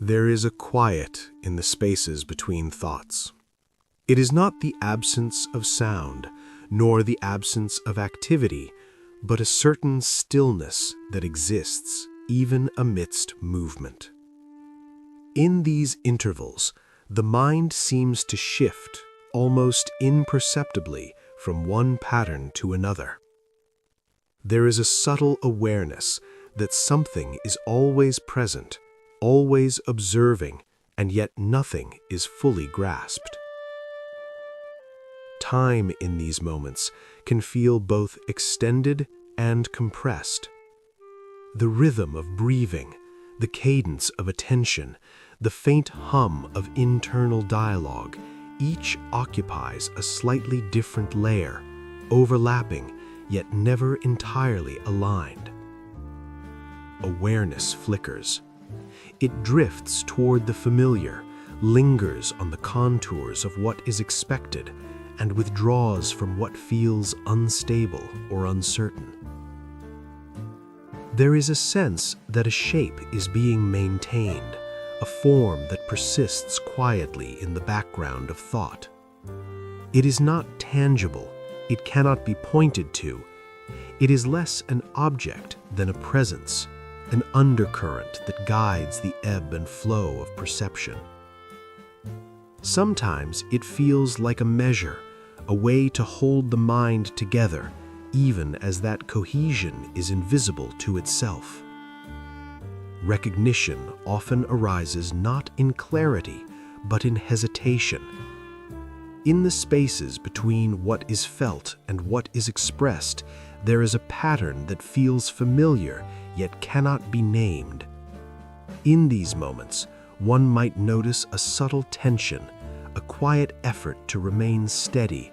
There is a quiet in the spaces between thoughts. It is not the absence of sound, nor the absence of activity, but a certain stillness that exists even amidst movement. In these intervals, the mind seems to shift almost imperceptibly from one pattern to another. There is a subtle awareness that something is always present, always observing, and yet nothing is fully grasped. Time in these moments can feel both extended and compressed. The rhythm of breathing, the cadence of attention, the faint hum of internal dialogue, each occupies a slightly different layer, overlapping yet never entirely aligned. Awareness flickers. It drifts toward the familiar, lingers on the contours of what is expected, and withdraws from what feels unstable or uncertain. There is a sense that a shape is being maintained, a form that persists quietly in the background of thought. It is not tangible, it cannot be pointed to. It is less an object than a presence, an undercurrent that guides the ebb and flow of perception. Sometimes it feels like a measure, a way to hold the mind together, even as that cohesion is invisible to itself. Recognition often arises not in clarity, but in hesitation. In the spaces between what is felt and what is expressed, there is a pattern that feels familiar yet cannot be named. In these moments, one might notice a subtle tension, a quiet effort to remain steady,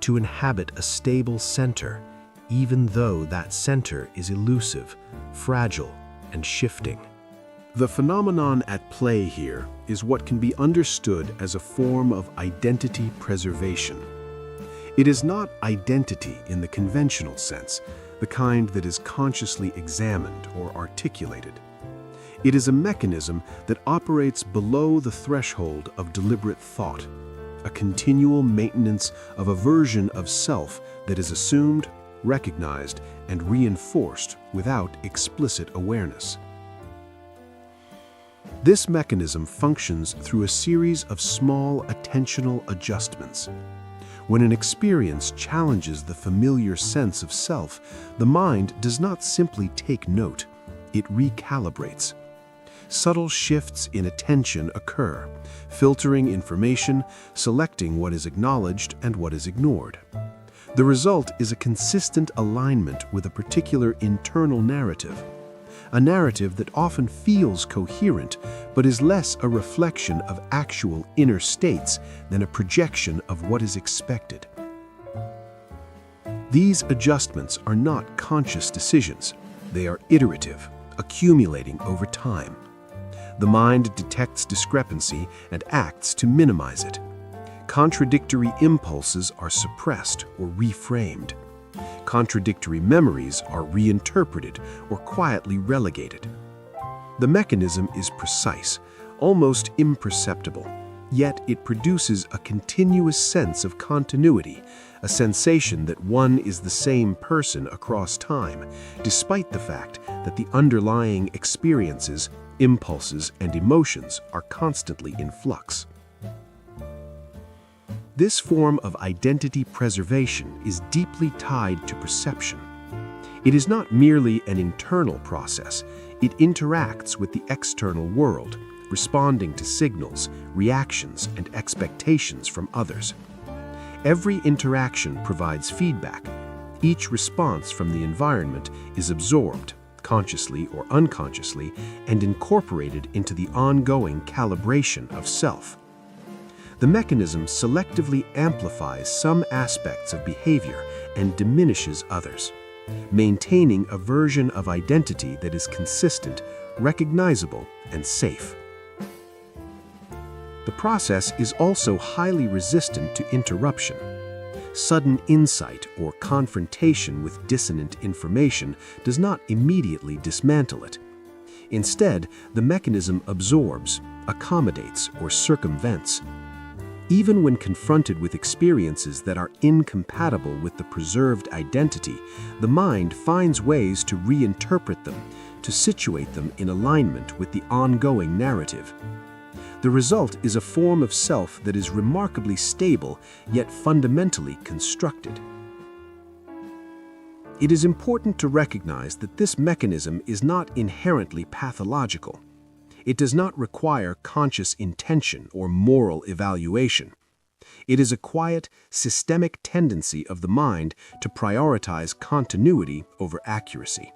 to inhabit a stable center, even though that center is elusive, fragile, and shifting. The phenomenon at play here is what can be understood as a form of identity preservation. It is not identity in the conventional sense, the kind that is consciously examined or articulated. It is a mechanism that operates below the threshold of deliberate thought, a continual maintenance of a version of self that is assumed, recognized, and reinforced without explicit awareness. This mechanism functions through a series of small attentional adjustments. When an experience challenges the familiar sense of self, the mind does not simply take note, it recalibrates. Subtle shifts in attention occur, filtering information, selecting what is acknowledged and what is ignored. The result is a consistent alignment with a particular internal narrative, a narrative that often feels coherent but is less a reflection of actual inner states than a projection of what is expected. These adjustments are not conscious decisions. They are iterative, accumulating over time. The mind detects discrepancy and acts to minimize it. Contradictory impulses are suppressed or reframed. Contradictory memories are reinterpreted or quietly relegated. The mechanism is precise, almost imperceptible, yet it produces a continuous sense of continuity, a sensation that one is the same person across time, despite the fact that the underlying experiences, impulses, and emotions are constantly in flux. This form of identity preservation is deeply tied to perception. It is not merely an internal process, it interacts with the external world, responding to signals, reactions, and expectations from others. Every interaction provides feedback. Each response from the environment is absorbed, consciously or unconsciously, and incorporated into the ongoing calibration of self. The mechanism selectively amplifies some aspects of behavior and diminishes others, maintaining a version of identity that is consistent, recognizable, and safe. The process is also highly resistant to interruption. Sudden insight or confrontation with dissonant information does not immediately dismantle it. Instead, the mechanism absorbs, accommodates, or circumvents. Even when confronted with experiences that are incompatible with the preserved identity, the mind finds ways to reinterpret them, to situate them in alignment with the ongoing narrative. The result is a form of self that is remarkably stable, yet fundamentally constructed. It is important to recognize that this mechanism is not inherently pathological. It does not require conscious intention or moral evaluation. It is a quiet, systemic tendency of the mind to prioritize continuity over accuracy.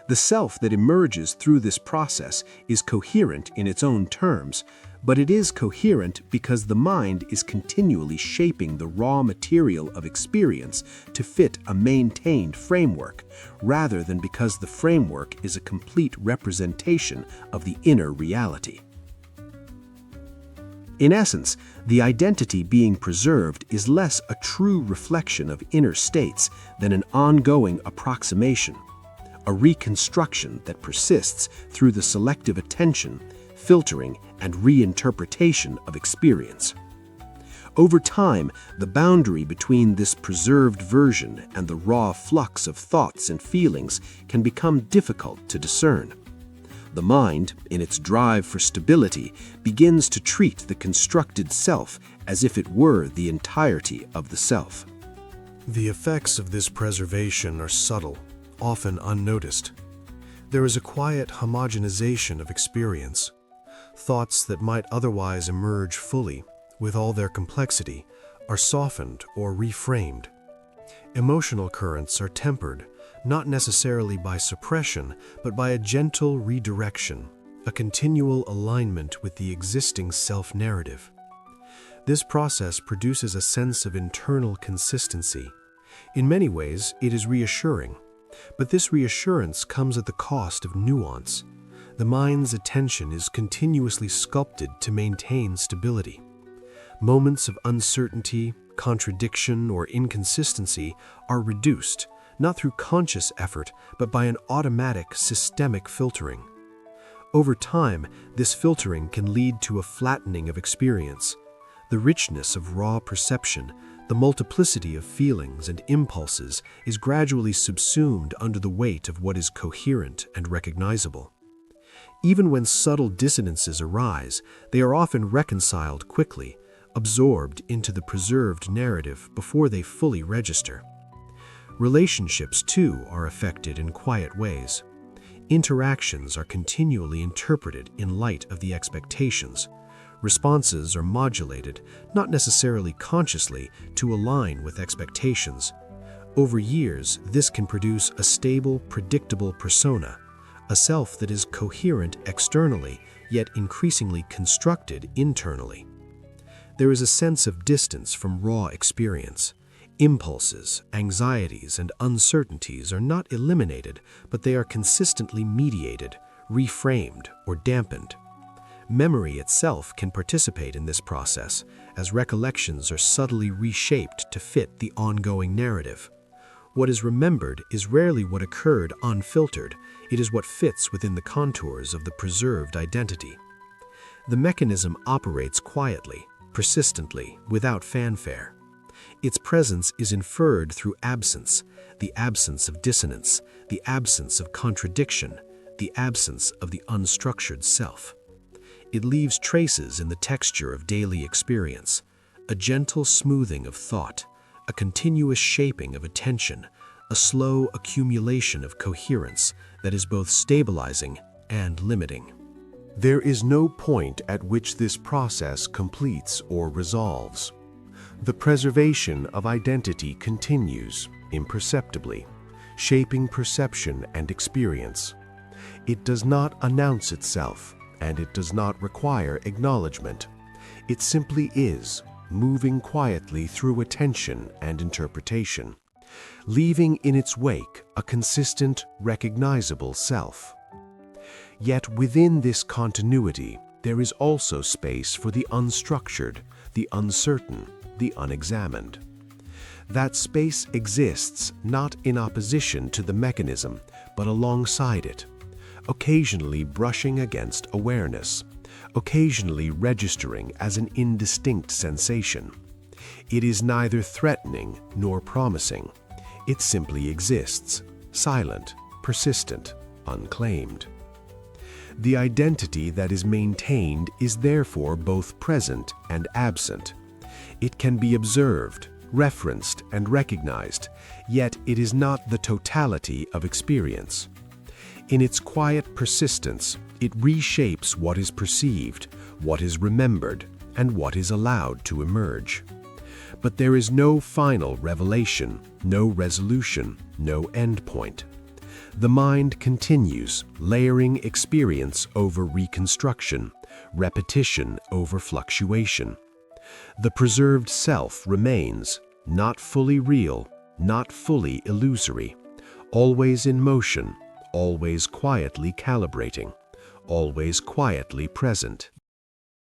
The self that emerges through this process is coherent in its own terms, but it is coherent because the mind is continually shaping the raw material of experience to fit a maintained framework, rather than because the framework is a complete representation of the inner reality. In essence, the identity being preserved is less a true reflection of inner states than an ongoing approximation, a reconstruction that persists through the selective attention, filtering, and reinterpretation of experience. Over time, the boundary between this preserved version and the raw flux of thoughts and feelings can become difficult to discern. The mind, in its drive for stability, begins to treat the constructed self as if it were the entirety of the self. The effects of this preservation are subtle, often unnoticed. There is a quiet homogenization of experience. Thoughts that might otherwise emerge fully, with all their complexity, are softened or reframed. Emotional currents are tempered, not necessarily by suppression, but by a gentle redirection, a continual alignment with the existing self-narrative. This process produces a sense of internal consistency. In many ways, it is reassuring, but this reassurance comes at the cost of nuance. The mind's attention is continuously sculpted to maintain stability. Moments of uncertainty, contradiction, or inconsistency are reduced, not through conscious effort, but by an automatic, systemic filtering. Over time, this filtering can lead to a flattening of experience. The richness of raw perception, the multiplicity of feelings and impulses is gradually subsumed under the weight of what is coherent and recognizable. Even when subtle dissonances arise, they are often reconciled quickly, absorbed into the preserved narrative before they fully register. Relationships, too, are affected in quiet ways. Interactions are continually interpreted in light of the expectations. Responses are modulated, not necessarily consciously, to align with expectations. Over years, this can produce a stable, predictable persona, a self that is coherent externally, yet increasingly constructed internally. There is a sense of distance from raw experience. Impulses, anxieties, and uncertainties are not eliminated, but they are consistently mediated, reframed, or dampened. Memory itself can participate in this process, as recollections are subtly reshaped to fit the ongoing narrative. What is remembered is rarely what occurred unfiltered, it is what fits within the contours of the preserved identity. The mechanism operates quietly, persistently, without fanfare. Its presence is inferred through absence, the absence of dissonance, the absence of contradiction, the absence of the unstructured self. It leaves traces in the texture of daily experience, a gentle smoothing of thought, a continuous shaping of attention, a slow accumulation of coherence that is both stabilizing and limiting. There is no point at which this process completes or resolves. The preservation of identity continues, imperceptibly, shaping perception and experience. It does not announce itself, and it does not require acknowledgement. It simply is, moving quietly through attention and interpretation, leaving in its wake a consistent, recognizable self. Yet within this continuity, there is also space for the unstructured, the uncertain, the unexamined. That space exists not in opposition to the mechanism, but alongside it, occasionally brushing against awareness, occasionally registering as an indistinct sensation. It is neither threatening nor promising. It simply exists, silent, persistent, unclaimed. The identity that is maintained is therefore both present and absent. It can be observed, referenced, and recognized, yet it is not the totality of experience. In its quiet persistence, it reshapes what is perceived, what is remembered, and what is allowed to emerge. But there is no final revelation, no resolution, no endpoint. The mind continues, layering experience over reconstruction, repetition over fluctuation. The preserved self remains, not fully real, not fully illusory, always in motion, always quietly calibrating, always quietly present.